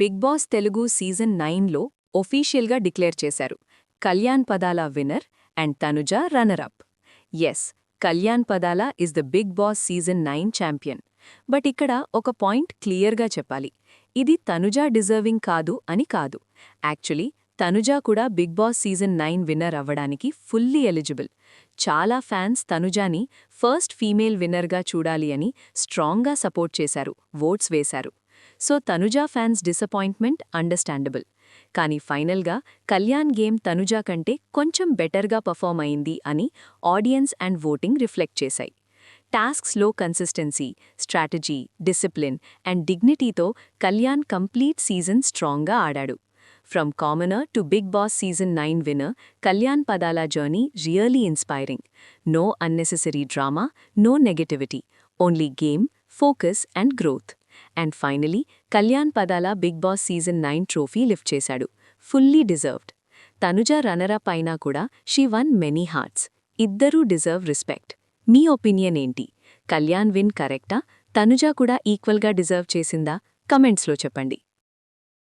Big boss Telugu season 9లో ఒఫీషియల్గా declare చేశారు. Kalyan Padala winner and Tanuja runner-up. Yes, Kalyan Padala is the big boss season 9 champion. But ఇక్కడ ఒక పాయింట్ క్లియర్గా చెప్పాలి. ఇది తనుజ డిజర్వింగ్ కాదు అని కాదు. యాక్చువల్లీ తనుజ కూడా బిగ్ బాస్ సీజన్ 9 విన్నర్ అవ్వడానికి ఫుల్లీ ఎలిజిబుల్. చాలా ఫ్యాన్స్ తనుజాని ఫస్ట్ ఫీమేల్ విన్నర్గా చూడాలి అని స్ట్రాంగ్గా సపోర్ట్ చేశారు, ఓట్స్ వేశారు. So Tanuja fans disappointment understandable. కానీ ఫైనల్గా కళ్యాణ్ గేమ్ తనుజా కంటే కొంచెం బెటర్గా పర్ఫార్మ్ అయింది అని ఆడియన్స్ అండ్ ఓటింగ్ రిఫ్లెక్ట్ చేశాయి. టాస్క్స్లో కన్సిస్టెన్సీ, స్ట్రాటజీ, డిసిప్లిన్ అండ్ డిగ్నిటీతో కళ్యాణ్ కంప్లీట్ సీజన్ స్ట్రాంగ్గా ఆడాడు. From commoner to big boss season 9 winner, Kalyan Padala journey really inspiring. No unnecessary drama, no negativity, only game, focus and growth. And finally Kalyan Padala big boss season 9 trophy lift చేశాడు. Fully deserved. Tanuja runner-up అయినా కూడా she won many hearts. ఇద్దరూ deserve respect. మీ opinion ఏంటి? Kalyan win కరెక్టా? తనుజ కూడా ఈక్వల్గా deserve చేసిందా? కమెంట్స్లో చెప్పండి.